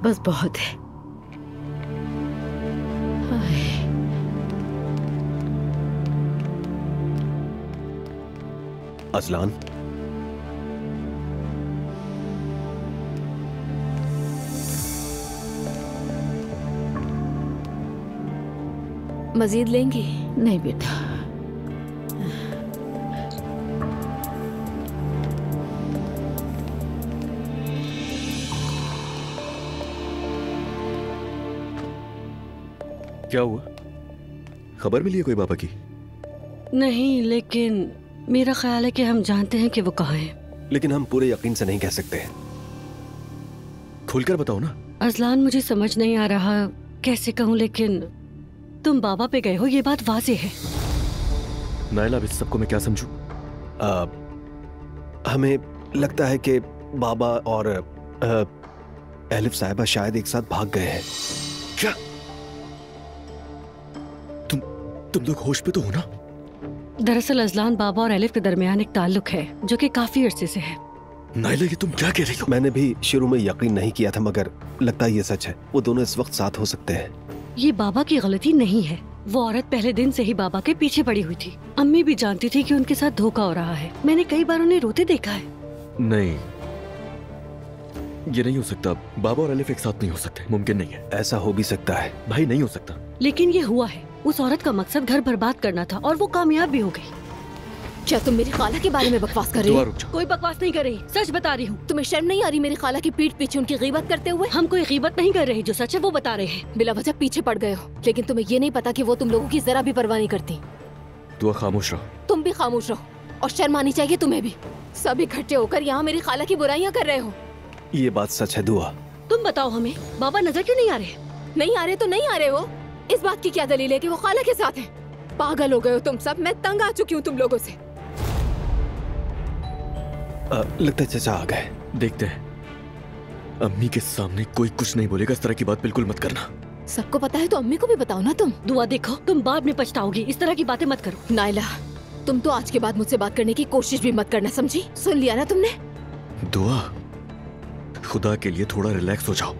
बस बहुत है। अजलान, मजीद लेंगी? नहीं बेटा। क्या हुआ? खबर मिली है कोई बाबा की? नहीं, लेकिन मेरा ख्याल है कि हम जानते हैं कि वो कहाँ है। लेकिन हम पूरे यकीन से नहीं कह सकते। खुलकर बताओ ना। अजलान, मुझे समझ नहीं आ रहा कैसे कहूँ, लेकिन तुम बाबा पे गए हो, ये बात वाज़ेह है। नायला, अब इस सबको मैं क्या समझूं? हमें लगता है कि बाबा और एलिफ साहिबा शायद एक साथ भाग गए हैं। क्या? तुम लोग होश पे तो हो ना? दरअसल अजलान, बाबा और एलिफ के दरमियान एक ताल्लुक है जो कि काफी अरसे से है। नायला, ये तुम क्या कह रही हो? मैंने भी शुरू में यकीन नहीं किया था, मगर लगता है ये सच है। वो दोनों इस वक्त साथ हो सकते हैं। ये बाबा की गलती नहीं है। वो औरत पहले दिन से ही बाबा के पीछे पड़ी हुई थी। अम्मी भी जानती थी कि उनके साथ धोखा हो रहा है। मैंने कई बार उन्हें रोते देखा है। नहीं, ये नहीं हो सकता। बाबा और एलिफ एक साथ नहीं हो सकते, मुमकिन नहीं है। ऐसा हो भी सकता है भाई, नहीं हो सकता। लेकिन ये हुआ है। उस औरत का मकसद घर बर्बाद करना था और वो कामयाब भी हो गई। क्या तुम मेरी खाला के बारे में बकवास कर रही हो? कोई बकवास नहीं कर रही, सच बता रही हूँ। तुम्हें शर्म नहीं आ रही मेरी खाला की पीठ पीछे उनकी गीबत करते हुए? हम कोई गीबत नहीं कर रहे, जो सच है वो बता रहे हैं। बिला वजह पीछे पड़ गए हो, लेकिन तुम्हें ये नहीं पता कि वो तुम लोगों की जरा भी परवाह नहीं करती। दुआ, खामोश रहो। तुम भी खामोश रहो और शर्म आनी चाहिए तुम्हें भी। सब इकट्ठे होकर यहाँ मेरी खाला की बुराइयाँ कर रहे हो। ये बात सच है दुआ। तुम बताओ हमें, बाबा नजर क्यों नहीं आ रहे? नहीं आ रहे तो नहीं आ रहे हो। इस बात की क्या दलील है कि वो खाला के साथ हैं? पागल हो गए हो तुम सब। मैं तंग आ चुकी हूँ तुम लोगों से। लगता है चचा आ गए। देखते हैं। अम्मी के सामने कोई कुछ नहीं बोलेगा, इस तरह की बात बिल्कुल मत करना। सबको पता है तो अम्मी को भी बताओ ना तुम। दुआ, देखो तुम बाद में पछताओगी, इस तरह की बातें मत करो। नायला, तुम तो आज के बाद मुझसे बात करने की कोशिश भी मत करना, समझी? सुन लिया ना तुमने? दुआ, खुदा के लिए थोड़ा रिलैक्स हो जाओ।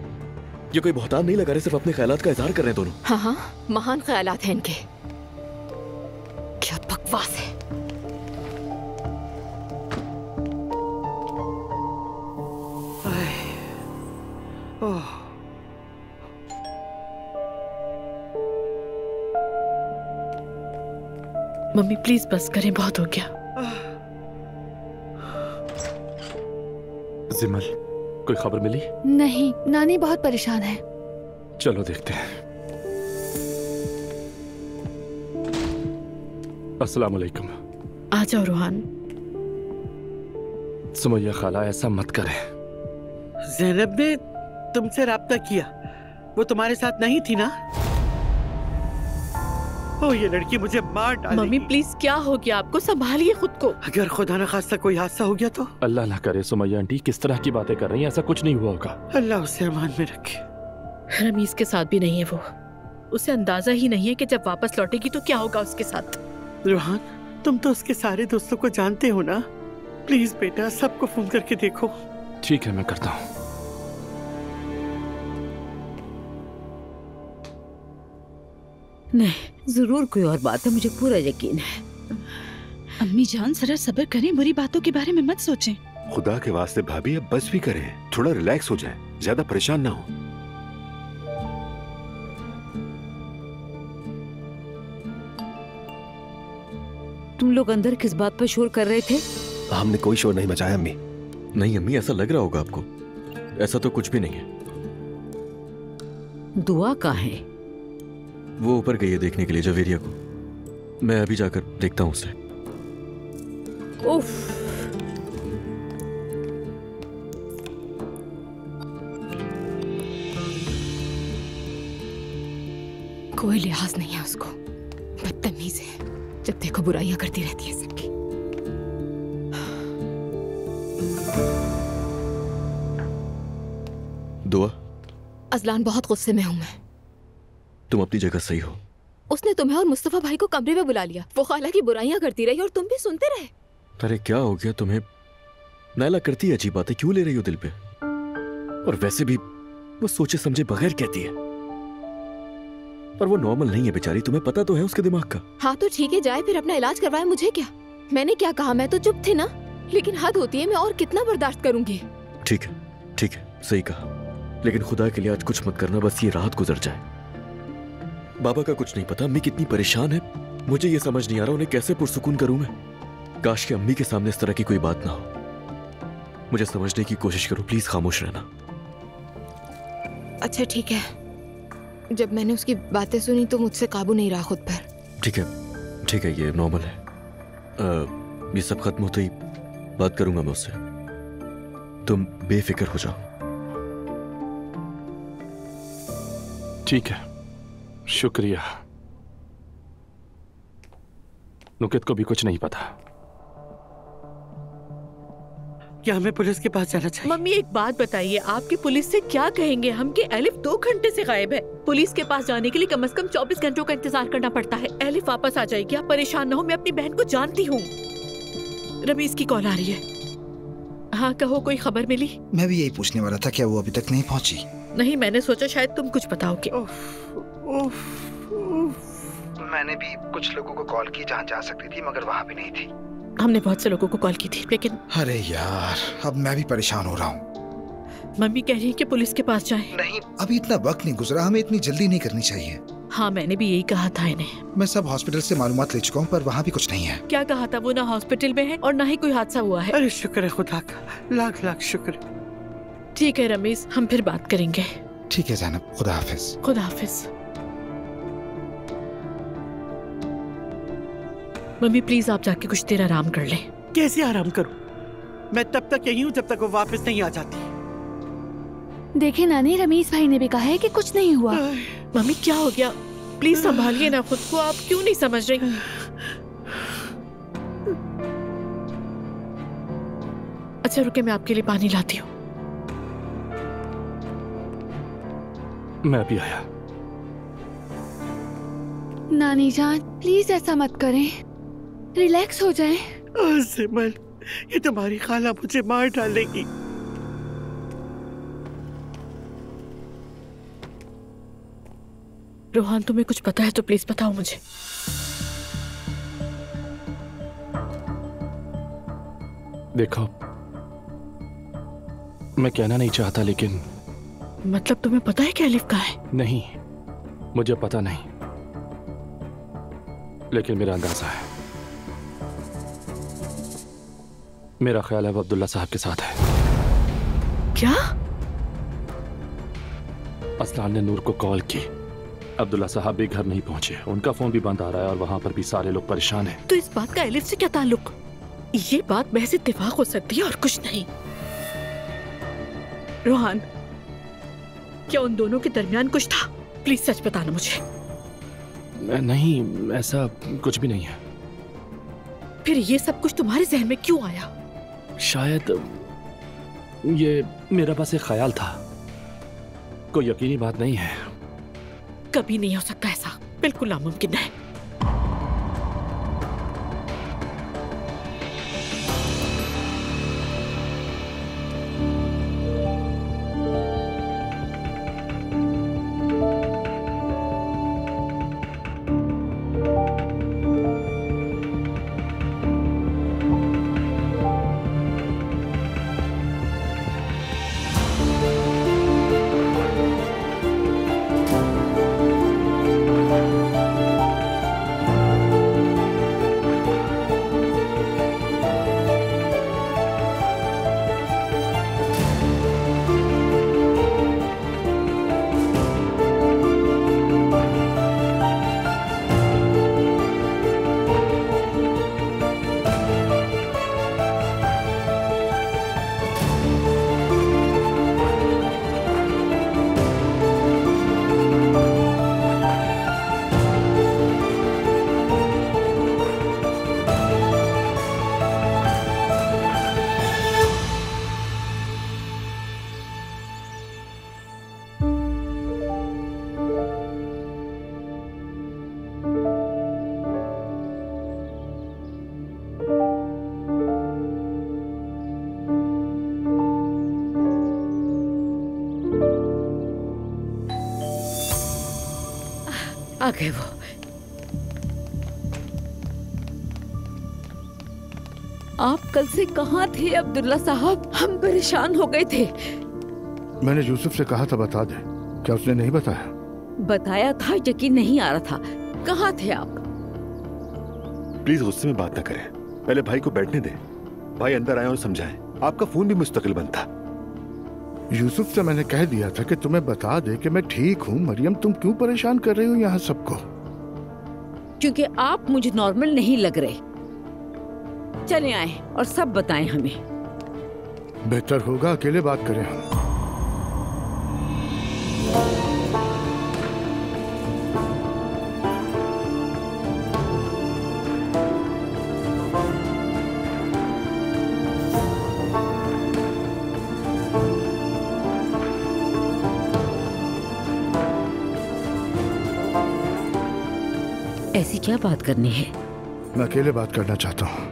ये कोई बहतान नहीं लगा रहे, सिर्फ अपने ख्यालात का इजहार कर रहे हैं दोनों। हाँ हाँ, महान ख्यालात हैं इनके। क्या बकवास है। मम्मी प्लीज बस करें, बहुत हो गया। जिमल, कोई खबर मिली? नहीं, नानी बहुत परेशान है। चलो देखते हैं। अस्सलाम वालेकुम। आ जाओ रूहान। सुमैया खाला, ऐसा मत करे। ज़ैनब ने तुमसे राब्ता किया, वो तुम्हारे साथ नहीं थी ना? ओ, ये लड़की मुझे मार डालेगी। मम्मी प्लीज, क्या हो गया आपको? संभालिए खुद को। अगर खुदा न खास्ता कोई हादसा हो गया तो? अल्लाह ना करे। सुमैया आंटी किस तरह की बातें कर रही हैं? ऐसा कुछ नहीं हुआ होगा। अल्लाह उसे अमान में रखे। रमीज के साथ भी नहीं है वो। उसे अंदाजा ही नहीं है कि जब वापस लौटेगी तो क्या होगा उसके साथ। रूहान, तुम तो उसके सारे दोस्तों को जानते हो ना? प्लीज बेटा, सबको फोन करके देखो। ठीक है, मैं करता हूँ। नहीं, जरूर कोई और बात है, मुझे पूरा यकीन है। अम्मी जान, जरा सब्र करें, बुरी बातों के बारे में मत सोचें। खुदा के वास्ते भाभी, अब बस भी करें, थोड़ा रिलैक्स हो जाए, ज्यादा परेशान ना हो। तुम लोग अंदर किस बात पर शोर कर रहे थे? हमने कोई शोर नहीं मचाया अम्मी। नहीं अम्मी, ऐसा लग रहा होगा आपको। ऐसा तो कुछ भी नहीं है। दुआ कहाँ है? वो ऊपर गई है देखने के लिए जवेरिया को। मैं अभी जाकर देखता हूँ उसे। उफ। कोई लिहाज नहीं है उसको, बदतमीज है। जब देखो बुराइयां करती रहती है सबकी। दुआ, अजलान, बहुत गुस्से में हूं मैं। तुम अपनी जगह सही हो। उसने तुम्हें और मुस्तफा भाई को कमरे में बुला लिया। वो खाला की बुराइयां करती रही और तुम भी सुनते रहे। अरे क्या हो गया तुम्हें? नायला करती है अजीब बातें, क्यों ले रही हो दिल पे? और वैसे भी वो सोचे समझे बगैर कहती है। पर वो नॉर्मल नहीं है बेचारी, तुम्हें पता तो है उसके दिमाग का। हाँ तो ठीक है, जाए फिर अपना इलाज करवाए, मुझे क्या। मैंने क्या कहा, मैं तो चुप थी ना, लेकिन हद होती है, मैं और कितना बर्दाश्त करूंगी। ठीक है, सही कहा, लेकिन खुदा के लिए आज कुछ मत करना, बस ये रात गुजर जाए। बाबा का कुछ नहीं पता, अम्मी कितनी परेशान है, मुझे ये समझ नहीं आ रहा उन्हें कैसे पुरसुकून करूं मैं। काश कि अम्मी के सामने इस तरह की कोई बात ना हो। मुझे समझने की कोशिश करो, प्लीज खामोश रहना। अच्छा ठीक है, जब मैंने उसकी बातें सुनी तो मुझसे काबू नहीं रहा खुद पर। ठीक है, ये नॉर्मल है। ये सब खत्म होते ही बात करूंगा मैं उससे, तुम बेफिक्र हो जाओ। ठीक है, शुक्रिया। नुकित को भी कुछ नहीं पता। क्या हमें पुलिस के पास जाना चाहिए? मम्मी एक बात बताइए, आपकी पुलिस से क्या कहेंगे हम कि एलिफ 2 घंटे से गायब है। पुलिस के पास जाने के लिए कम से कम 24 घंटों का इंतजार करना पड़ता है। एलिफ वापस आ जाएगी, आप परेशान ना हो, मैं अपनी बहन को जानती हूँ। रमीज की कॉल आ रही है। हाँ कहो, कोई खबर मिली? मैं भी यही पूछने वाला था, क्या वो अभी तक नहीं पहुंची? नहीं, मैंने सोचा शायद तुम कुछ बताओगे। मैंने भी कुछ लोगों को कॉल की जहाँ जा सकती थी, मगर वहाँ भी नहीं थी। हमने बहुत से लोगों को कॉल की थी, लेकिन अरे यार, अब मैं भी परेशान हो रहा हूँ। मम्मी कह रही है कि पुलिस के पास जाएं। नहीं, अभी इतना वक्त नहीं गुजरा, हमें इतनी जल्दी नहीं करनी चाहिए। हाँ मैंने भी यही कहा था इन्हें। मैं सब हॉस्पिटल से मालूमात ले चुका हूँ, पर वहाँ भी कुछ नहीं है। क्या कहा था? वो ना हॉस्पिटल में है और ना ही कोई हादसा हुआ है। अरे शुक्र है खुदा का, लाख लाख शुक्र। ठीक है रमीज, हम फिर बात करेंगे। ठीक है ज़ैनब, खुदा हाफिज। खुदा हाफिज। मम्मी प्लीज आप जाके कुछ देर आराम कर लें। कैसे आराम करूं? मैं तब तक यही हूँ जब तक वो वापस नहीं आ जाती। देखिए नानी, रमीज भाई ने भी कहा है कि कुछ नहीं हुआ। मम्मी क्या हो गया? प्लीज संभालिए ना खुद को, आप क्यों नहीं समझ रही? अच्छा रुके, मैं आपके लिए पानी लाती हूँ। मैं भी आया। नानी जान प्लीज ऐसा मत करें, रिलैक्स हो जाएं। सिमल, ये तुम्हारी खाला मुझे मार डालेगी। रोहान तुम्हें कुछ पता है तो प्लीज बताओ मुझे। देखो, मैं कहना नहीं चाहता, लेकिन मतलब तुम्हें पता है कि एलिफ कहाँ है? नहीं, मुझे पता नहीं, लेकिन मेरा अंदाजा है। मेरा ख्याल है वो अब्दुल्ला साहब के साथ है। क्या? असलान ने नूर को कॉल की। अब्दुल्ला साहब भी घर नहीं पहुंचे, उनका फोन भी बंद आ रहा है और वहां पर भी सारे लोग परेशान हैं। तो इस बात का एलिफ से क्या ताल्लुक? ये बात महज इत्तेफाक हो सकती है और कुछ नहीं। रोहान, क्या उन दोनों के दरमियान कुछ था? प्लीज सच बताना मुझे। नहीं, ऐसा कुछ भी नहीं है। फिर ये सब कुछ तुम्हारे जहन में क्यों आया? शायद ये मेरा बस एक ख्याल था, कोई यकीनी बात नहीं है। कभी नहीं हो सकता ऐसा, बिल्कुल नामुमकिन है। आ गए वो। आप कल से कहाँ थे अब्दुल्ला साहब? हम परेशान हो गए थे। मैंने यूसुफ से कहा था बता दे, क्या उसने नहीं बताया? बताया था, यकीन नहीं आ रहा था। कहाँ थे आप? प्लीज गुस्से में बात ना करें, पहले भाई को बैठने दे। भाई अंदर आए और समझाएं। आपका फोन भी मुस्तकिल बंद था। यूसुफ से मैंने कह दिया था कि तुम्हें बता दे कि मैं ठीक हूँ। मरियम, तुम क्यों परेशान कर रही हो यहाँ सबको? क्योंकि आप मुझे नॉर्मल नहीं लग रहे। चले आए और सब बताएं हमें। बेहतर होगा अकेले बात करें हम। ऐसी क्या बात करनी है? मैं अकेले बात करना चाहता हूँ।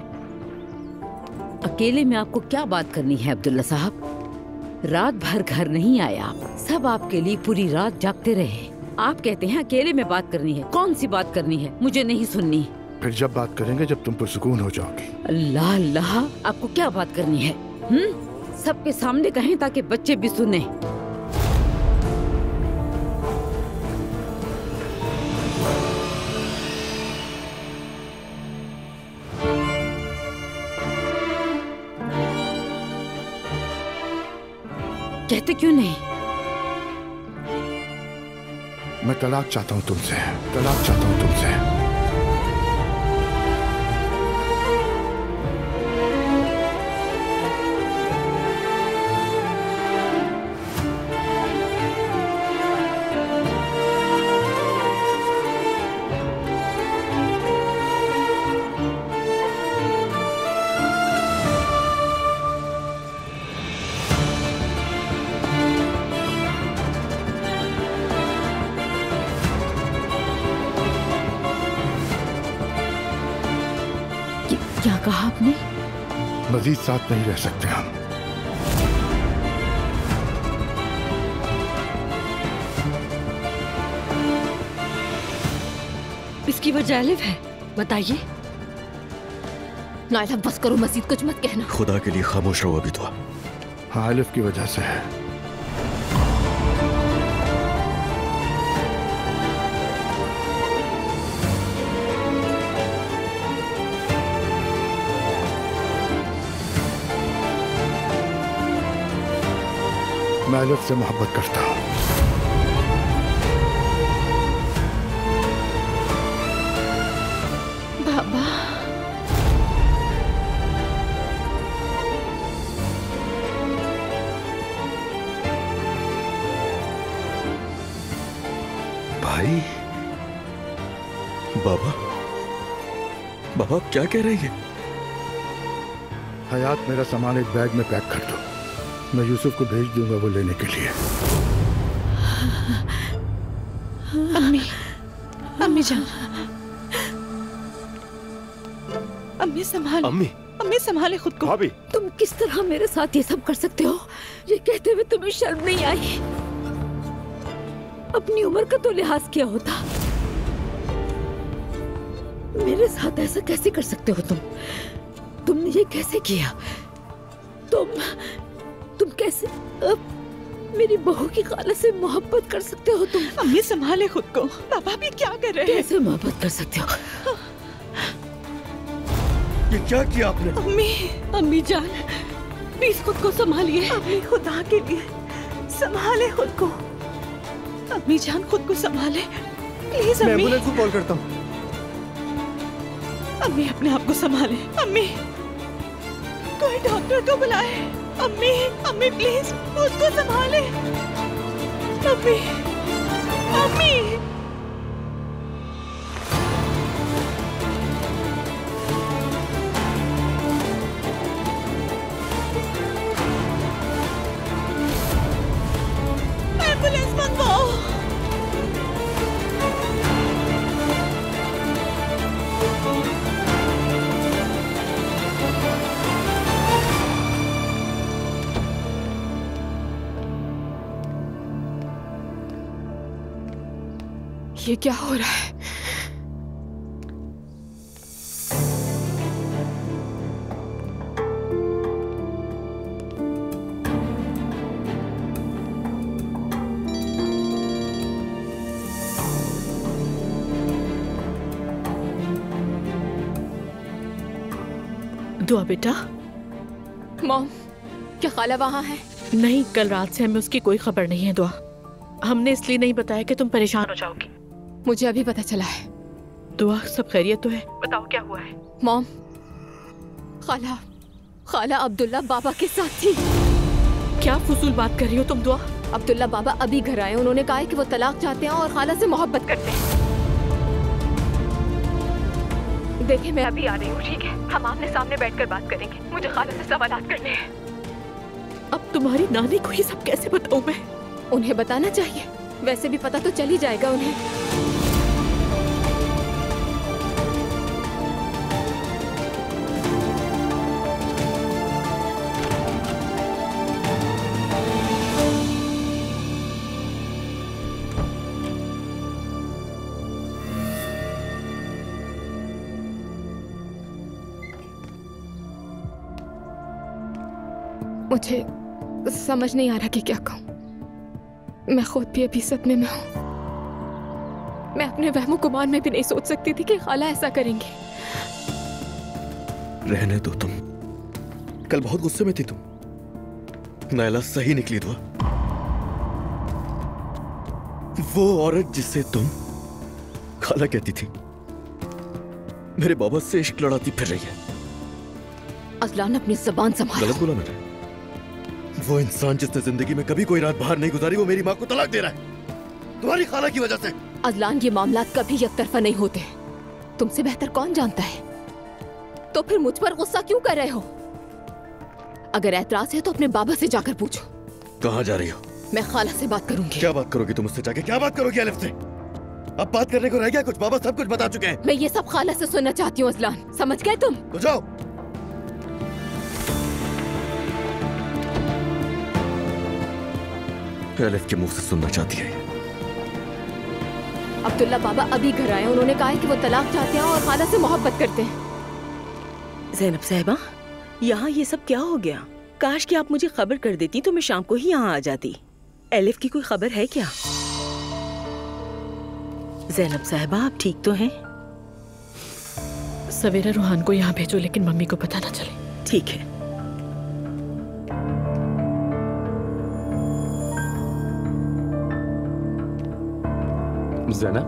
अकेले में आपको क्या बात करनी है अब्दुल्ला साहब? रात भर घर नहीं आए आप, सब आपके लिए पूरी रात जागते रहे। आप कहते हैं अकेले में बात करनी है। कौन सी बात करनी है? मुझे नहीं सुननी। फिर जब बात करेंगे जब तुम पुरसुकून हो जाओगी। अल्लाह अल्लाह, आपको क्या बात करनी है? सबके सामने कहें ताकि बच्चे भी सुने। कहते क्यों नहीं? मैं तलाक चाहता हूँ तुमसे, तलाक चाहता हूँ तुमसे। क्या कहा आपने? मजीद साथ नहीं रह सकते हम। इसकी वजह एलिफ है, बताइए। नायला बस करो, मजीद कुछ मत कहना। खुदा के लिए खामोश रहो अभी तो। हाँ, एलिफ की वजह से है। मैं एलिफ से मोहब्बत करता हूँ। बाबा, भाई। बाबा, बाबा आप क्या कह रही हैं? हयात, मेरा सामान एक बैग में पैक कर दो। मैं यूसुफ को भेज दूंगा वो लेने के लिए। अम्मी, अम्मी जान, अम्मी संभालो। अम्मी संभाले खुद को। भाभी, तुम किस तरह मेरे साथ ये सब कर सकते हो? ये कहते हुए तुम्हें शर्म नहीं आई? अपनी उम्र का तो लिहाज किया होता। मेरे साथ ऐसा कैसे कर सकते हो तुम? तुमने ये कैसे किया? तुम कैसे मेरी बहू की खाला से मोहब्बत कर सकते हो तुम? अम्मी संभाले खुद को। पापा भी क्या कर रहे हैं? कैसे मोहब्बत कर सकते हो? ये क्या किया आपने? अम्मी जान, प्लीज खुद को संभालिए। अम्मी खुदा के लिए संभाले खुद को। अम्मी जान खुद को संभाले प्लीज। मैं अम्मी, एम्बुलेंस को कॉल करता हूँ। अम्मी अपने आप को संभाले। अम्मी, कोई डॉक्टर को बुलाए। अम्मी, अम्मी प्लीज खुद को संभाले। अम्मी, अम्मी। एम्बुलेंस मंगवाओ। ये क्या हो रहा है? दुआ बेटा। मॉम, क्या खाला वहाँ है? नहीं, कल रात से हमें उसकी कोई खबर नहीं है दुआ। हमने इसलिए नहीं बताया कि तुम परेशान हो जाओगी। मुझे अभी पता चला है। दुआ, सब खैरियत तो है? बताओ क्या हुआ है? मॉम, खाला अब्दुल्ला बाबा के साथ थी। क्या फुसूल बात कर रही हो तुम दुआ? अब्दुल्ला बाबा अभी घर आए। उन्होंने कहा है कि वो तलाक चाहते हैं और खाला से मोहब्बत करते हैं। देखिए, मैं अभी आ रही हूँ, ठीक है? हम आमने सामने बैठकर बात करेंगे। मुझे खाला से सवालात करने हैं। अब तुम्हारी नानी को ये सब कैसे बताऊं मैं? उन्हें बताना चाहिए, वैसे भी पता तो चल ही जाएगा उन्हें। मुझे समझ नहीं आ रहा कि क्या कहूं। मैं खुद भी अभी सदमे में हूं। मैं अपने वहमो गुमान में भी नहीं सोच सकती थी कि खाला ऐसा करेंगे। रहने दो तुम। कल बहुत गुस्से में थी तुम। नायला सही निकली दुआ। वो औरत जिससे तुम खाला कहती थी, मेरे बाबा से इश्क लड़ाती फिर रही है। अजलान, अपनी ज़बान संभालो। गलत बोला मैंने? वो इंसान जिसने जिंदगी में कभी कोई रात बाहर नहीं गुजारी, वो मेरी माँ को तलाक दे रहा है तुम्हारी खाला की वजह से। अजलान, ये मामला कभी एकतरफा नहीं होते। तुमसे बेहतर कौन जानता है? तो फिर मुझ पर गुस्सा क्यों कर रहे हो? अगर ऐतराज है तो अपने बाबा से जाकर पूछो। कहाँ जा रही हो? मैं खाला से बात करूंगी। क्या बात करोगी तुम मुझसे जाके? क्या बात करोगी अलिफ से? अब बात करने को रह गया कुछ? बाबा सब कुछ बता चुके हैं। मैं ये सब खाला से सुनना चाहती हूँ अजलान, समझ गए तुम? तो जाओ। अलिफ के मुंह से सुनना चाहती है। अब्दुल्ला बाबा अभी घर आए। उन्होंने कहा है कि वो तलाक चाहते हैं और खाला से मोहब्बत करते हैं। ज़ैनब साहिबा, यहाँ ये सब क्या हो गया? काश कि आप मुझे खबर कर देती तो मैं शाम को ही यहाँ आ जाती। एलिफ की कोई खबर है क्या? ज़ैनब साहिबा, आप ठीक तो हैं? सवेरा रूहान को यहाँ भेजो, लेकिन मम्मी को पता ना चले। ठीक है। ज़ैनब,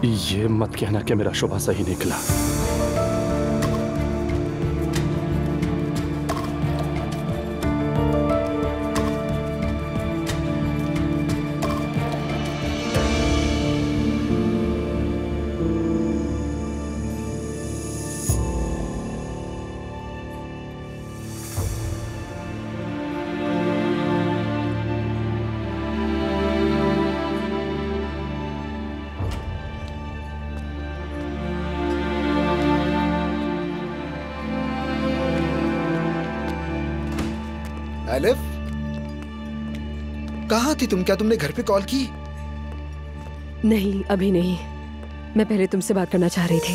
ये मत कहना कि मेरा शुबा सही निकला। एलिफ, कहाँ थी तुम? क्या तुमने घर पे कॉल की? नहीं, अभी नहीं। मैं पहले तुमसे बात करना चाह रही थी।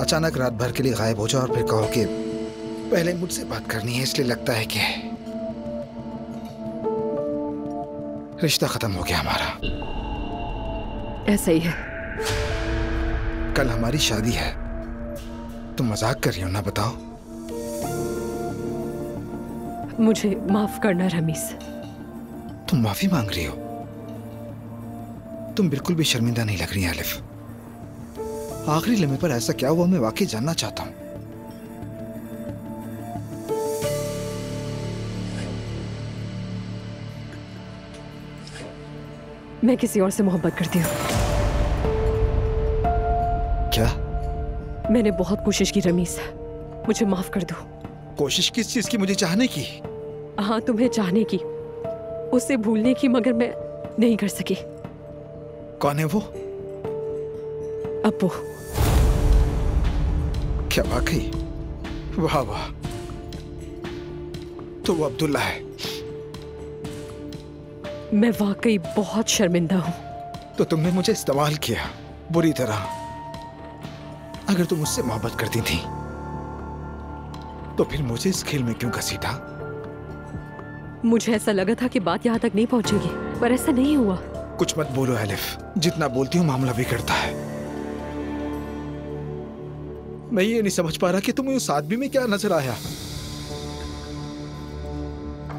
अचानक रात भर के लिए गायब हो जाओ और फिर कहो कि पहले मुझसे बात करनी है, इसलिए लगता है कि रिश्ता खत्म हो गया हमारा। ऐसा ही है। कल हमारी शादी है। तुम मजाक कर रही हो ना? बताओ। मुझे माफ करना रमीस। तुम माफी मांग रही हो? तुम बिल्कुल भी शर्मिंदा नहीं लग रही हैं एलिफ। आखिरी लम्हे पर ऐसा क्या हुआ, मैं वाकई जानना चाहता हूं। मैं किसी और से मोहब्बत करती हूँ। क्या? मैंने बहुत कोशिश की रमीस, मुझे माफ कर दो। कोशिश किस चीज की? मुझे चाहने की? हाँ, तुम्हें चाहने की, उसे भूलने की, मगर मैं नहीं कर सकी। कौन है वो? अब्बू। क्या वाकई? वाह वाह, तो वो अब्दुल्ला है। मैं वाकई बहुत शर्मिंदा हूँ। तो तुमने मुझे इस्तेमाल किया बुरी तरह। अगर तुम मुझसे मोहब्बत करती थी तो फिर मुझे इस खेल में क्यों घसीटा? मुझे ऐसा लगा था कि बात यहाँ तक नहीं पहुँचेगी, पर ऐसा नहीं हुआ। कुछ मत बोलो एलिफ, जितना बोलती हूँ मामला बिगड़ता है। मैं ये नहीं समझ पा रहा कि तुम्हें उस आदमी में क्या नजर आया,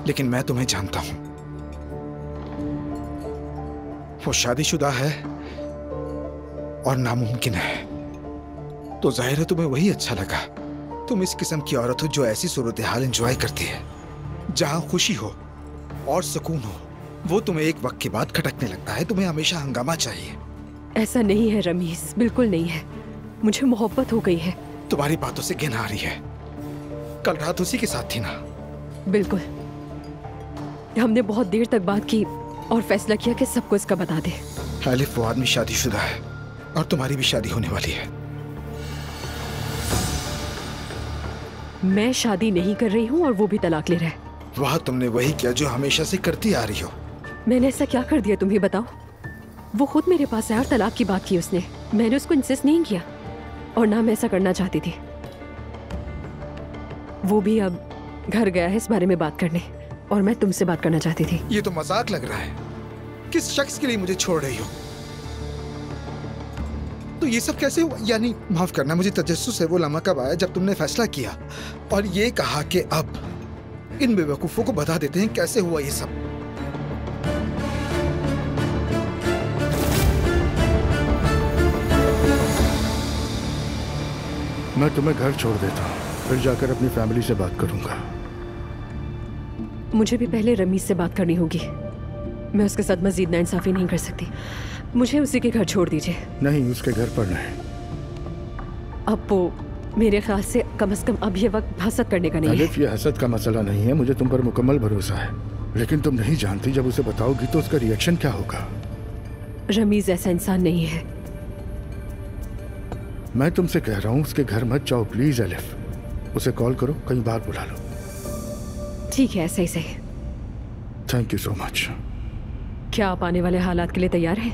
लेकिन मैं तुम्हें जानता हूं। वो शादीशुदा है और नामुमकिन है, तो जाहिर है तुम्हें वही अच्छा लगा। तुम इस किस्म की औरत हो जो ऐसी सूरत हाल एंजॉय करती है जहां खुशी हो और सुकून हो। वो तुम्हें एक वक्त के बाद खटकने लगता है। तुम्हें हमेशा हंगामा चाहिए। ऐसा नहीं है रमीज, बिल्कुल नहीं है। मुझे मोहब्बत हो गई है। तुम्हारी बातों से घिन आ रही है। कल रात उसी के साथ थी ना? बिल्कुल। हमने बहुत देर तक बात की और फैसला किया कि सबको इसका बता दे। एलिफ, वो आदमी शादीशुदा है और तुम्हारी भी शादी होने वाली है। मैं शादी नहीं कर रही हूँ और वो भी तलाक ले रहा है। वाह, तुमने वही किया जो हमेशा से करती आ रही हो। मैंने ऐसा क्या कर दिया तुम ही बताओ? वो खुद मेरे पास आया और तलाक की बात की उसने। मैंने उसको इंसिस्ट नहीं किया और ना मैं ऐसा करना चाहती थी। वो भी अब घर गया है इस बारे में बात करने और मैं तुमसे बात करना चाहती थी। ये तो मजाक लग रहा है। किस शख्स के लिए मुझे छोड़ रही हो? तो ये सब कैसे हुआ? यानी माफ करना, मुझे तजस्सुस है वो लम्हा कब आया जब तुमने फैसला किया और ये कहा कि अब इन बेवकूफों को बता देते हैं कैसे हुआ ये सब। मैं तुम्हें घर छोड़ देता हूँ, फिर जाकर अपनी फैमिली से बात करूंगा। मुझे भी पहले रमीज से बात करनी होगी। मैं उसके साथ मजीद नाइंसाफी नहीं कर सकती। मुझे उसी के घर छोड़ दीजिए। नहीं, उसके घर पर नहीं। अब वो मेरे ख्याल से कम अब ये वक्त हसद करने का नहीं है। एलिफ, ये हसद का मसला नहीं है। मुझे तुम पर मुकम्मल भरोसा है, लेकिन तुम नहीं जानती जब उसे बताओगी तो उसका रिएक्शन क्या होगा। रमीज ऐसा इंसान नहीं है। मैं तुमसे कह रहा हूँ उसके घर मत जाओ प्लीज एलिफ। उसे कॉल करो, कहीं बाहर बुला लो। ठीक है, ऐसा ही सही। Thank you so much. क्या आप आने वाले हालात के लिए तैयार हैं?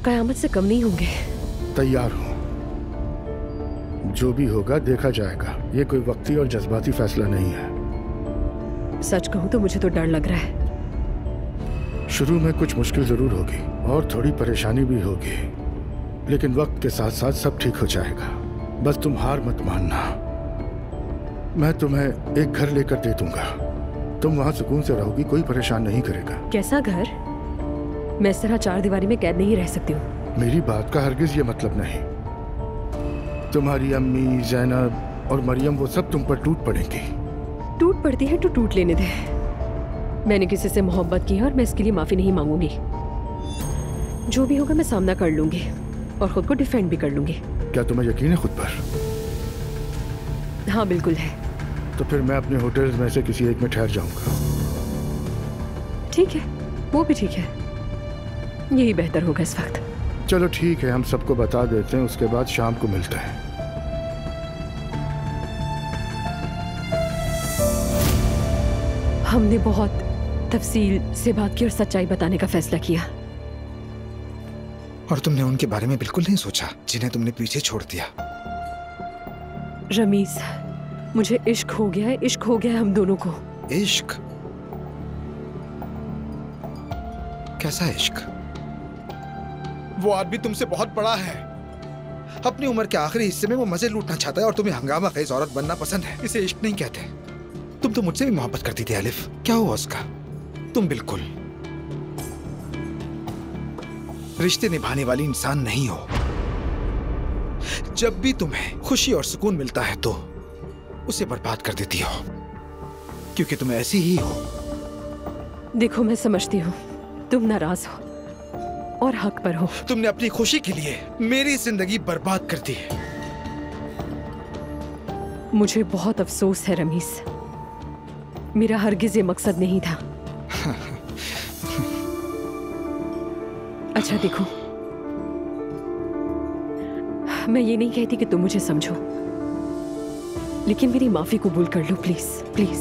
कयामत से कम नहीं होंगे। तैयार हूँ। जो भी होगा देखा जाएगा। ये कोई वक्ती और जज्बाती फैसला नहीं है। सच कहूँ तो मुझे तो डर लग रहा है। शुरू में कुछ मुश्किल जरूर होगी और थोड़ी परेशानी भी होगी, लेकिन वक्त के साथ साथ सब ठीक हो जाएगा। बस तुम हार मत मानना। मैं तुम्हें एक घर लेकर दे दूंगा। तुम वहाँ सुकून से रहोगी, कोई परेशान नहीं करेगा। कैसा घर? मैं इस तरह चार दीवारी में कैद नहीं रह सकती हूँ। मेरी बात का हरगिज ये मतलब नहीं। तुम्हारी अम्मी, जैनब और मरियम वो सब तुम पर टूट पड़ेंगी। टूट पड़ती है तो टूट लेने दे। मैंने किसी से मोहब्बत की है और मैं इसके लिए माफी नहीं मांगूंगी। जो भी होगा मैं सामना कर लूंगी और खुद को डिफेंड भी कर लूंगी। क्या तुम्हें यकीन है खुद पर? हाँ बिल्कुल है। तो फिर मैं अपने होटल्स में से किसी एक में ठहर जाऊंगा। ठीक है, वो भी ठीक है। यही बेहतर होगा इस वक्त। चलो ठीक है, हम सबको बता देते हैं, उसके बाद शाम को मिलते हैं। हमने बहुत तफसील से बात की और सच्चाई बताने का फैसला किया। और तुमने उनके बारे में बिल्कुल नहीं सोचा जिन्हें तुमने पीछे छोड़ दिया। रमीज, मुझे इश्क हो गया है, इश्क हो गया है हम दोनों को। इश्क? कैसा इश्क? वो आदमी तुमसे बहुत बड़ा है। अपनी उम्र के आखिरी हिस्से में वो मजे लूटना चाहता है और तुम्हें हंगामा खेज औरत बनना पसंद है। इसे इश्क नहीं कहते। तुम तो मुझसे भी मोहब्बत करती थी एलिफ। क्या हुआ उसका? तुम बिल्कुल रिश्ते निभाने वाली इंसान नहीं हो। जब भी तुम्हें खुशी और सुकून मिलता है तो उसे बर्बाद कर देती हो, क्योंकि तुम ऐसी ही हो। देखो, मैं समझती हूँ तुम नाराज हो और हक पर हो। तुमने अपनी खुशी के लिए मेरी जिंदगी बर्बाद कर दी है। मुझे बहुत अफसोस है रमीज। मेरा हरगिज ये मकसद नहीं था। अच्छा देखो, मैं ये नहीं कहती कि तुम मुझे समझो, लेकिन मेरी माफी कबूल कर लो प्लीज, प्लीज।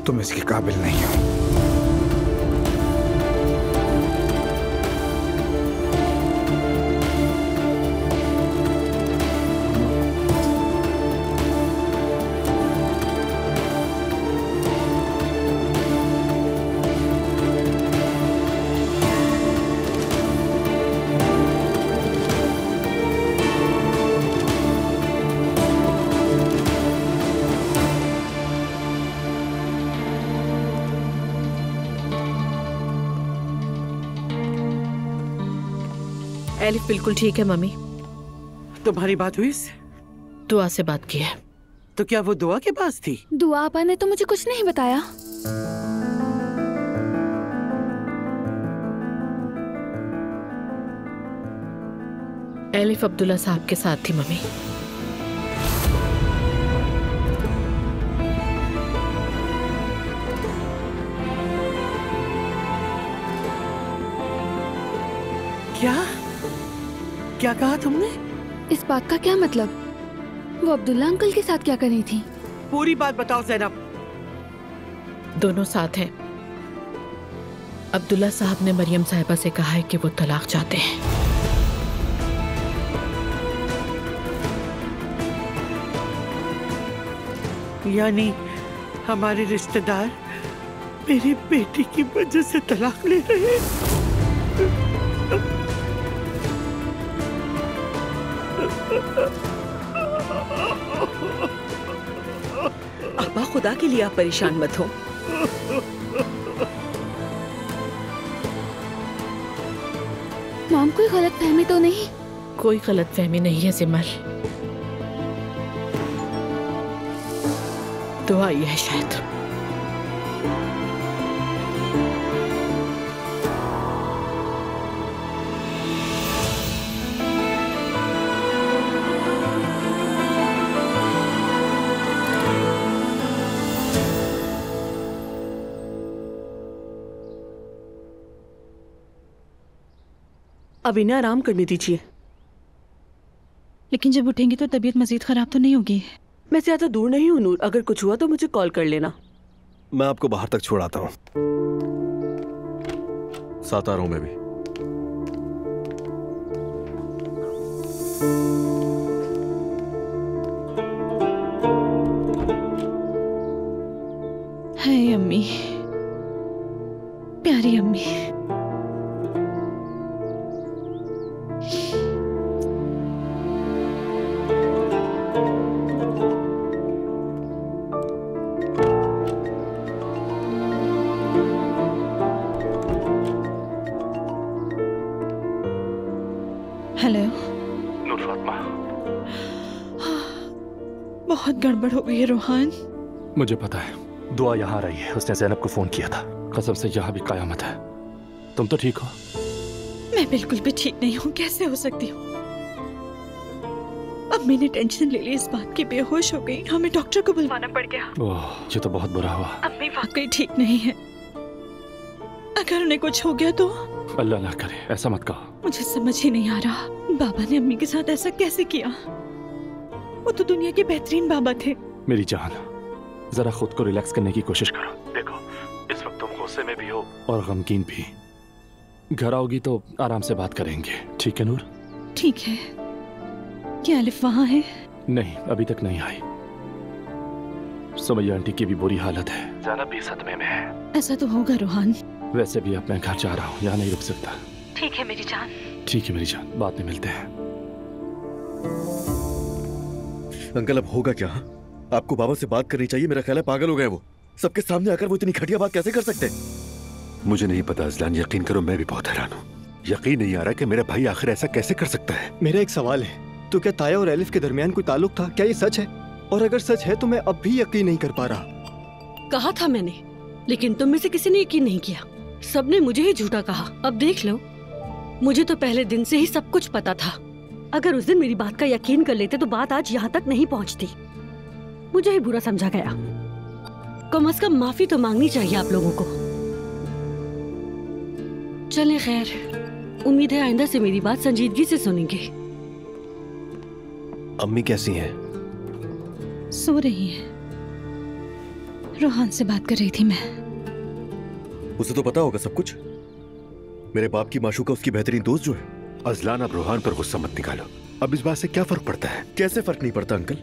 तुम इसके काबिल नहीं हो। एलिफ बिल्कुल ठीक है मम्मी। तुम्हारी बात हुई इससे? दुआ से बात की है। तो क्या वो दुआ के पास थी? दुआ आपा ने तो मुझे कुछ नहीं बताया। एलिफ अब्दुल्ला साहब के साथ थी मम्मी। क्या कहा तुमने? इस बात का क्या मतलब? वो अब्दुल्ला अंकल के साथ क्या कर रही थी? पूरी बात बताओ ज़ैनब। दोनों साथ हैं। अब्दुल्ला साहब ने मरियम साहिबा से कहा है कि वो तलाक चाहते हैं। यानी हमारे रिश्तेदार मेरी बेटी की वजह से तलाक ले रहे हैं। अब्बा खुदा के लिए आप परेशान मत हो। मॉम कोई गलत फहमी तो नहीं? कोई गलत फहमी नहीं है सिमर। दुआ ही है शायद। अब इन्हें आराम करने दीजिए। लेकिन जब उठेंगी तो तबीयत मजीद खराब तो नहीं होगी? मैं ज्यादा दूर नहीं हूँ नूर, अगर कुछ हुआ तो मुझे कॉल कर लेना। मैं आपको बाहर तक छोड़ाता हूँ। साथ आ रहा हूँ मैं भी। हाय अम्मी, प्यारी अम्मी। हेलो नूर फातिमा। बहुत गड़बड़ हो गई है रोहान। मुझे पता है, दुआ यहाँ रही है, उसने ज़ैनब को फोन किया था। कसम से यहाँ भी कयामत है। तुम तो ठीक हो? मैं बिल्कुल भी ठीक नहीं हूँ। कैसे हो सकती हूँ? अब मैंने टेंशन ले ली इस बात की, बेहोश हो गई। हमें डॉक्टर को बुलवाना पड़ गया। ओह, ये तो बहुत बुरा हुआ। अम्मी वाकई ठीक नहीं है। अगर उन्हें कुछ हो गया तो? अल्लाह ना करे, ऐसा मत कहो। मुझे समझ ही नहीं आ रहा, बाबा ने अम्मी के साथ ऐसा कैसे किया? वो तो दुनिया के बेहतरीन बाबा थे। मेरी जान, जरा खुद को रिलैक्स करने की कोशिश करो। देखो, इस वक्त तुम गुस्से में भी हो और गमगीन भी। घर आओगी तो आराम से बात करेंगे, ठीक है नूर? ठीक है। क्या अलिफ वहाँ है? नहीं, अभी तक नहीं आई। सुमैया आंटी की भी बुरी हालत है, ज़ैनब भी सदमे में है। ऐसा तो होगा रोहान। वैसे भी अब मैं घर जा रहा हूँ, यहाँ नहीं रुक सकता। ठीक है मेरी जान। ठीक है मेरी जान, बाद में मिलते हैं। अंकल अब होगा क्या? आपको बाबा से बात करनी चाहिए। मेरा ख्याल है पागल हो गए वो। सबके सामने आकर वो इतनी घटिया बात कैसे कर सकते हैं? मुझे नहीं पता अजलान, यकीन करो मैं भी बहुत हैरान हूँ। यकीन नहीं आ रहा कि मेरा भाई आखिर ऐसा कैसे कर सकता है। मेरा एक सवाल है, तो क्या ताया और एलिफ के दरमियान कोई ताल्लुक था? क्या ये सच है? और अगर सच है तो मैं अब भी यकीन नहीं कर पा रहा। कहा था मैंने, लेकिन तुम में से किसी ने यकीन नहीं किया। सबने मुझे ही झूठा कहा। अब देख लो, मुझे तो पहले दिन से ही सब कुछ पता था। अगर उस दिन मेरी बात का यकीन कर लेते तो बात आज यहाँ तक नहीं पहुँचती। मुझे ही बुरा समझा गया। कम से कम माफी तो मांगनी चाहिए आप लोगों को। चलें, खैर, उम्मीद है आइंदा से मेरी बात संजीदगी से सुनेंगे। अम्मी कैसी हैं? सो रही है। रोहान से बात कर रही थी मैं। उसे तो पता होगा सब कुछ। मेरे बाप की माशूका उसकी बेहतरीन दोस्त जो है। अजलान, अब रोहान पर गुस्सा मत निकालो। अब इस बात से क्या फर्क पड़ता है? कैसे फर्क नहीं पड़ता अंकल?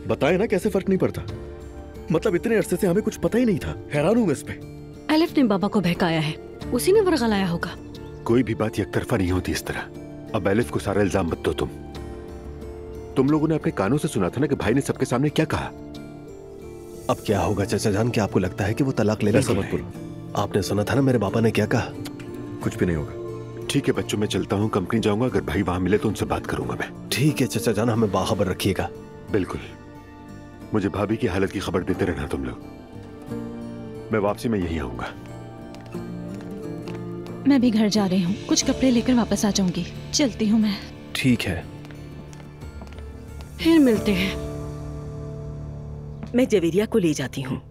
बताए ना कैसे फर्क नहीं पड़ता। मतलब इतने अरसे से हमें कुछ पता ही नहीं था। हैरान हूं मैं इस पे। एलिफ ने बाबा को बहकाया है, उसी ने वर्गलाया होगा। कोई भी बात एकतरफा नहीं होती इस तरह। अब एलिफ को सारा इल्जाम मत दो तुम लोगों ने अपने कानों से सुना था ना कि भाई ने सबके सामने क्या कहा। अब क्या होगा चाचा जान? क्या आपको लगता है कि वो तलाक लेना मत बोलो। आपने सुना था ना मेरे पापा ने क्या कहा? कुछ भी नहीं होगा। ठीक है बच्चों, मैं चलता हूँ, कंपनी जाऊंगा। अगर भाई वहां मिले तो उनसे बात करूंगा मैं। ठीक है चाचा जान, हमें बाखबर रखिएगा। बिल्कुल। मुझे भाभी की हालत की खबर देते रहना तुम लोग। मैं वापसी में यहीं आऊंगा। मैं भी घर जा रही हूँ, कुछ कपड़े लेकर वापस आ जाऊंगी। चलती हूँ मैं। ठीक है, फिर मिलते हैं। मैं जवेरिया को ले जाती हूँ।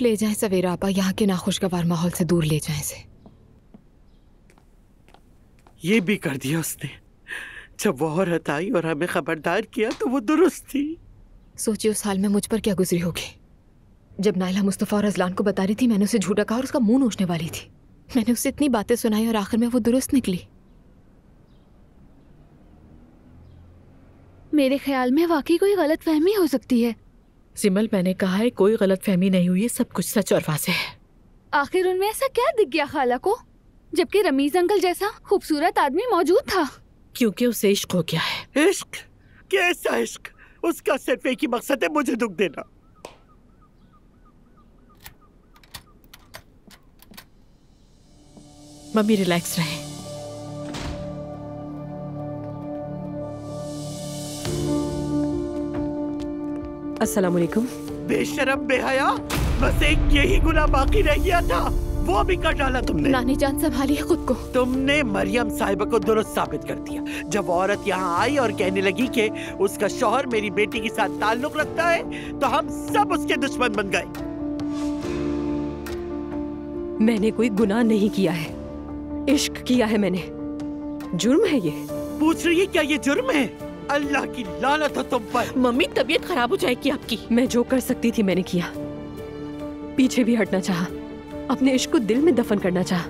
ले जाएं सवेरा आपा, यहाँ के नाखुशगवार माहौल से दूर ले जाएं इसे। ये भी कर दिया उसने। जब वो औरत आई और हमें खबरदार किया तो वो दुरुस्त थी। सोचिए उस हाल में मुझ पर क्या गुजरी होगी। जब नाइला मुस्तफा और अजलान को बता रही थी, मैंने उसे झूठा कहा और उसका मुंह नोचने वाली थी। मैंने उसे इतनी बातें सुनाई और आखिर में वो दुरुस्त निकली। मेरे ख्याल में वाकई कोई गलतफहमी हो सकती है। सिमल, मैंने कहा है कोई गलतफहमी नहीं हुई है, सब कुछ सच और वाज़ेह है। आखिर उनमें ऐसा क्या दिख गया खाला को, जबकि रमीज अंकल जैसा खूबसूरत आदमी मौजूद था? क्योंकि उसे इश्क हो गया है। इश्क? कैसा इश्क? उसका सिर्फ एक ही मकसद है, मुझे दुख देना। मम्मी रिलैक्स रहे। अस्सलाम वालेकुम। बेशरम बेहया, बस एक यही गुनाह बाकी रह गया था, वो भी कर डाला तुमने। नानी जान संभालिए खुद को। तुमने मरियम साहिबा को दुरुस्त साबित कर दिया। जब औरत यहाँ आई और कहने लगी कि उसका शौहर मेरी बेटी के साथ ताल्लुक रखता है, तो हम सब उसके दुश्मन बन गए। मैंने कोई गुनाह नहीं किया है, इश्क किया है मैंने। जुर्म है ये? पूछ रही है क्या ये जुर्म है? अल्लाह की लानत हो तुम पर। मम्मी तबीयत खराब हो जाएगी आपकी। मैं जो कर सकती थी मैंने किया। पीछे भी हटना चाहा, अपने इश्क को दिल में दफन करना चाहा।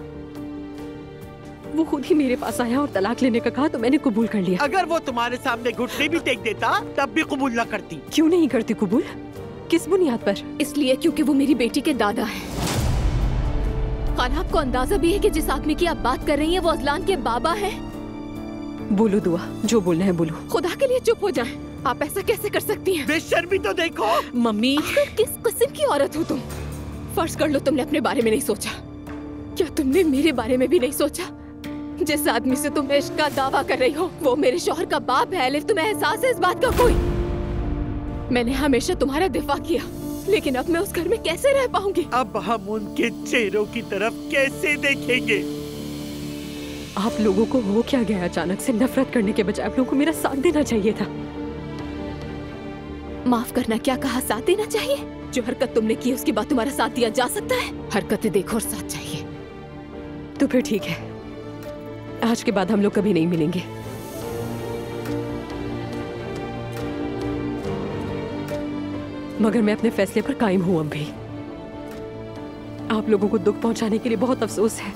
वो खुद ही मेरे पास आया और तलाक लेने का कहा तो मैंने कबूल कर लिया। अगर वो तुम्हारे सामने घुटने भी टेक देता तब भी कबूल ना करती। क्यों नहीं करती कबूल? किस बुनियाद पर? इसलिए क्योंकि वो मेरी बेटी के दादा है। खाला, आपको अंदाजा भी है कि जिस आदमी की आप बात कर रही हैं वो अजलान के बाबा हैं? बोलो दुआ, जो बोलना है बोलो। खुदा के लिए चुप हो जाएं। आप ऐसा कैसे कर सकती हैं? बेशर्मी तो देखो। मम्मी, किस किस्म की औरत हो तुम? फर्ज कर लो तुमने अपने बारे में नहीं सोचा। क्या तुमने मेरे बारे में भी नहीं सोचा? जिस आदमी से तुम इश्क का दावा कर रही हो वो मेरे शौहर का बाप है। एलिफ, तुम्हें एहसास है इस बात का कोई? मैंने हमेशा तुम्हारा दिफा किया, लेकिन अब मैं उस घर में कैसे रह पाऊंगी? अब हम उनके चेहरों की तरफ कैसे देखेंगे? आप लोगों को हो क्या गया अचानक से? नफरत करने के बजाय आप लोगों को मेरा साथ देना चाहिए था। माफ करना क्या कहा? साथ देना चाहिए? जो हरकत तुमने की उसके बाद तुम्हारा साथ दिया जा सकता है? हरकतें देखो और साथ चाहिए। तो फिर ठीक है, आज के बाद हम लोग कभी नहीं मिलेंगे। मगर मैं अपने फैसले पर कायम हूं अब भी। आप लोगों को दुख पहुंचाने के लिए बहुत अफसोस है,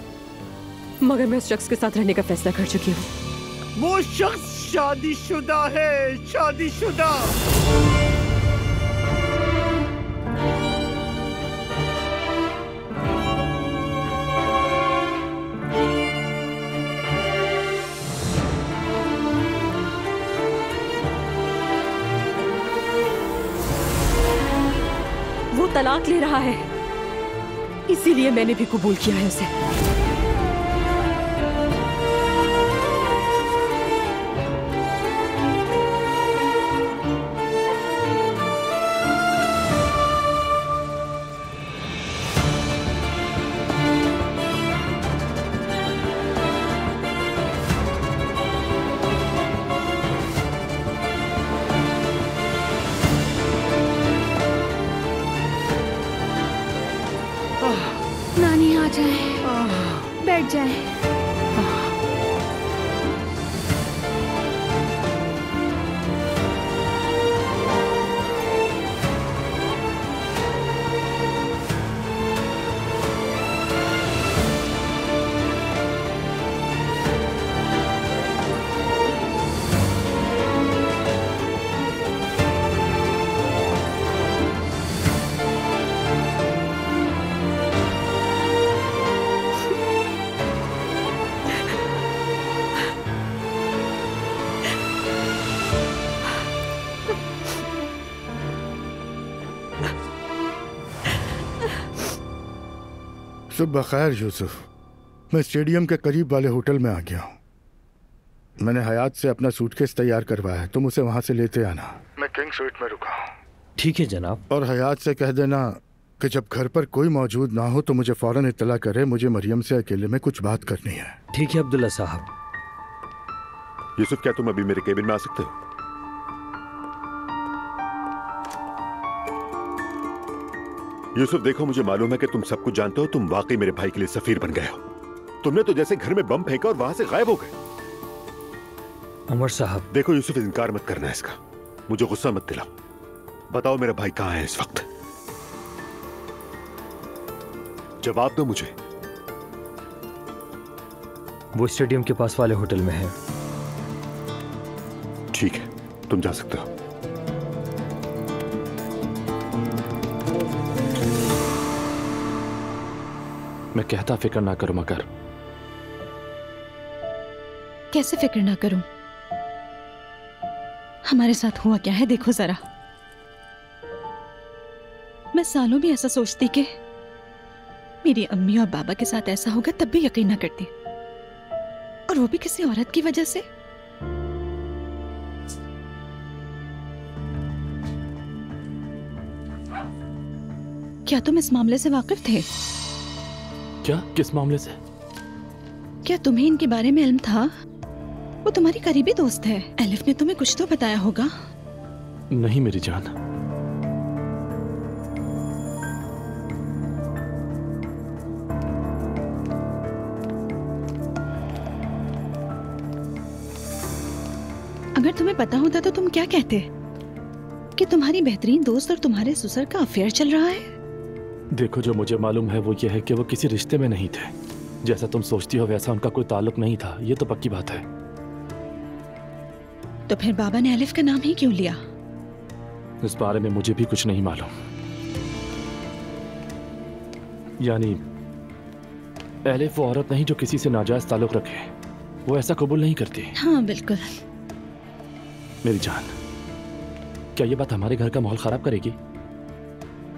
मगर मैं उस शख्स के साथ रहने का फैसला कर चुकी हूँ। वो शख्स शादीशुदा है, शादीशुदा। वो तलाक ले रहा है, इसीलिए मैंने भी कबूल किया है उसे। नानी आ जाए, बैठ जाए। सुबह खैर यूसुफ, मैं स्टेडियम के करीब वाले होटल में आ गया हूँ। मैंने हयात से अपना सूटकेस तैयार करवाया है, तुम उसे वहां से लेते आना। मैं किंग स्वीट में रुका हूँ। ठीक है जनाब। और हयात से कह देना कि जब घर पर कोई मौजूद ना हो तो मुझे फौरन इत्तला करे, मुझे मरियम से अकेले में कुछ बात करनी है। ठीक है अब्दुल्ला साहब। यूसुफ, क्या तुम अभी मेरे केबिन में आ सकते हो? यूसुफ देखो, मुझे मालूम है कि तुम सब कुछ जानते हो। तुम वाकई मेरे भाई के लिए सफीर बन गए हो। तुमने तो जैसे घर में बम फेंका और वहां से गायब हो गए। उमर साहब देखो यूसुफ, इनकार मत करना इसका, मुझे गुस्सा मत दिलाओ। बताओ मेरा भाई कहाँ है इस वक्त? जवाब दो मुझे। वो स्टेडियम के पास वाले होटल में है। ठीक है, तुम जा सकते हो। मैं कहता फिक्र ना करो, मगर कैसे फिक्र ना करूं? हमारे साथ हुआ क्या है देखो जरा। मैं सालों भी ऐसा सोचती कि मेरी अम्मी और बाबा के साथ ऐसा होगा, तब भी यकीन ना करती, और वो भी किसी औरत की वजह से। क्या तुम इस मामले से वाकिफ थे? क्या? किस मामले से? क्या तुम्हें इनके बारे में इल्म था? वो तुम्हारी करीबी दोस्त है। एलिफ ने तुम्हें कुछ तो बताया होगा। नहीं मेरी जान। अगर तुम्हें पता होता तो तुम क्या कहते कि तुम्हारी बेहतरीन दोस्त और तुम्हारे ससुर का अफेयर चल रहा है? देखो, जो मुझे मालूम है वो ये है कि वो किसी रिश्ते में नहीं थे। जैसा तुम सोचती हो वैसा उनका कोई ताल्लुक नहीं था, ये तो पक्की बात है। तो फिर बाबा ने एलिफ का नाम ही क्यों लिया? इस बारे में मुझे भी कुछ नहीं मालूम। यानी एलिफ वो औरत नहीं जो किसी से नाजायज ताल्लुक रखे, वो ऐसा कबूल नहीं करती। हाँ बिल्कुल। मेरी जान, क्या ये बात हमारे घर का माहौल खराब करेगी?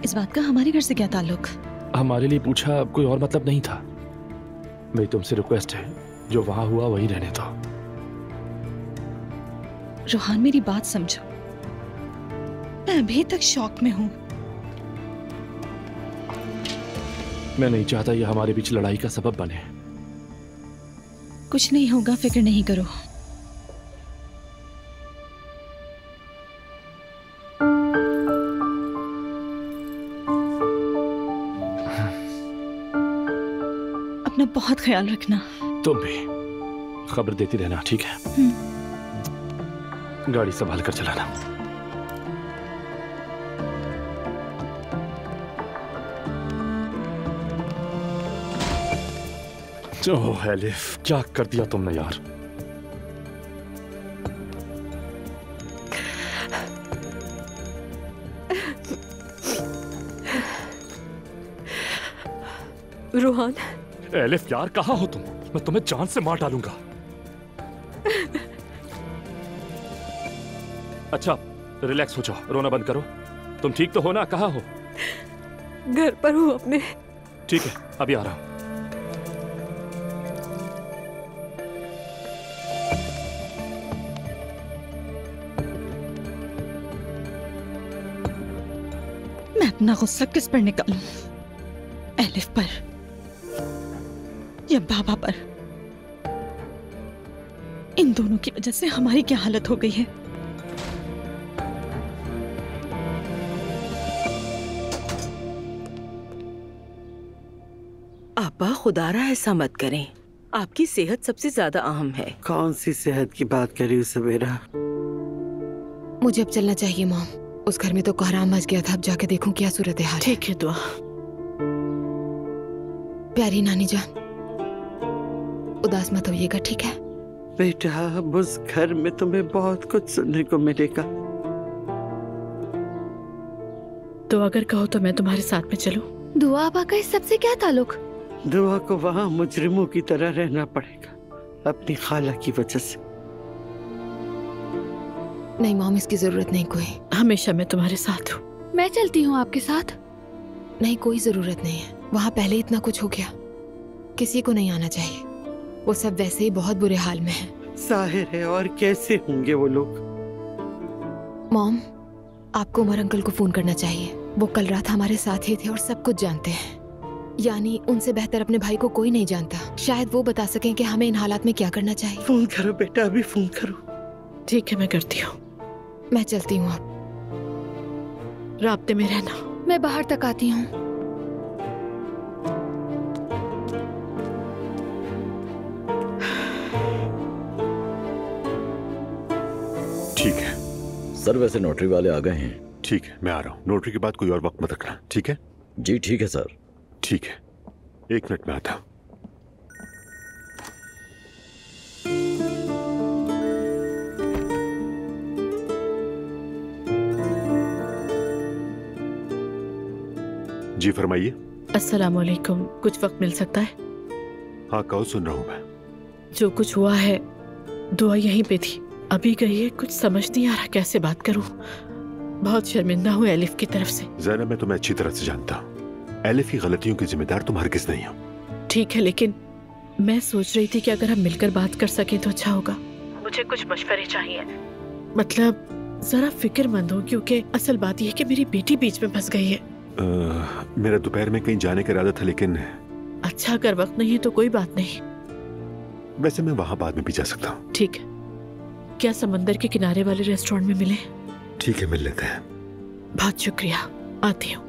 इस बात का हमारे घर से क्या ताल्लुक? हमारे लिए पूछा, कोई और मतलब नहीं था। मेरी तुमसे रिक्वेस्ट है, जो वहां हुआ वही रहने दो। रोहान मेरी बात समझो, मैं अभी तक शॉक में हूं। मैं नहीं चाहता ये हमारे बीच लड़ाई का सबब बने। कुछ नहीं होगा, फिक्र नहीं करो। अपना बहुत ख्याल रखना। तुम भी खबर देती रहना, ठीक है? गाड़ी संभाल कर चलाना। ओह एलिफ, क्या कर दिया तुमने यार। रोहान। एलिफ यार, कहाँ हो तुम? मैं तुम्हें जान से मार डालूंगा। अच्छा रिलैक्स हो जाओ, रोना बंद करो। तुम ठीक तो हो ना? कहाँ हो? घर पर हूँ अपने। ठीक है, अभी आ रहा हूं। मैं अपना गुस्सा किस पर निकालूं? एलिफ पर या बाबा पर? इन दोनों की वजह से हमारी क्या हालत हो गई है। आपा, खुदारा ऐसा मत करें, आपकी सेहत सबसे ज्यादा अहम है। कौन सी सेहत की बात कर रही हो सवेरा? मुझे अब चलना चाहिए मॉम। उस घर में तो कोहराम मच गया था, अब जाके देखूं क्या सूरत हाल। ठीक है दुआ। प्यारी नानी जान, उदास मत होइएगा, ठीक है? बेटा, अब उस घर में तुम्हें बहुत कुछ सुनने को मिलेगा। तो अगर कहो तो मैं तुम्हारे साथ में चलूं? दुआ आपा का इस सबसे क्या ताल्लुक? दुआ को वहाँ मुजरिमों की तरह रहना पड़ेगा, अपनी खाला की वजह से। नहीं मॉम, इसकी जरूरत नहीं कोई। हमेशा मैं तुम्हारे साथ हूँ। मैं चलती हूँ आपके साथ। नहीं, कोई जरूरत नहीं है। वहाँ पहले इतना कुछ हो गया, किसी को नहीं आना चाहिए। वो सब वैसे ही बहुत बुरे हाल में हैं। जाहिर है, और कैसे होंगे वो लोग। मॉम, आपको उमर अंकल को फोन करना चाहिए। वो कल रात हमारे साथ ही थे और सब कुछ जानते हैं। यानी उनसे बेहतर अपने भाई को कोई नहीं जानता। शायद वो बता सकें कि हमें इन हालात में क्या करना चाहिए। फोन करो बेटा, अभी फोन करो। ठीक है, मैं करती हूँ। मैं चलती हूँ, आप राब्ते में रहना। मैं बाहर तक आती हूँ। ठीक है सर, वैसे नोटरी वाले आ गए हैं। ठीक है, मैं आ रहा हूँ। नोटरी के बाद कोई और वक्त मत रखना, ठीक है? जी ठीक है सर। ठीक है, 1 मिनट में आता हूँ। जी फरमाइए। अस्सलाम वालेकुम। कुछ वक्त मिल सकता है? हाँ कहो, सुन रहा हूँ मैं। जो कुछ हुआ है, दुआ यहीं पे थी, अभी गई है। कुछ समझ नहीं आ रहा कैसे बात करूं। बहुत शर्मिंदा हूँ एलिफ की तरफ से। ज़ैनब, मैं तुम्हें अच्छी तरह से जानता हूँ। एलिफ की गलतियों की जिम्मेदार तुम हरगिज़ नहीं हो। ठीक है, लेकिन मैं सोच रही थी कि अगर हम मिलकर बात कर सके तो अच्छा होगा। मुझे कुछ मशवरे चाहिए, मतलब जरा फिक्रमंद हो, क्योंकि असल बात यह है कि मेरी बेटी बीच में फंस गई है। मेरा दोपहर में कहीं जाने का इरादा था, लेकिन अच्छा, अगर वक्त नहीं है तो कोई बात नहीं। वैसे मैं वहां बाद में भी जा सकता हूँ। ठीक है, क्या समंदर के किनारे वाले रेस्टोरेंट में मिले? ठीक है, मिल लेते हैं। बहुत शुक्रिया, आती हूँ।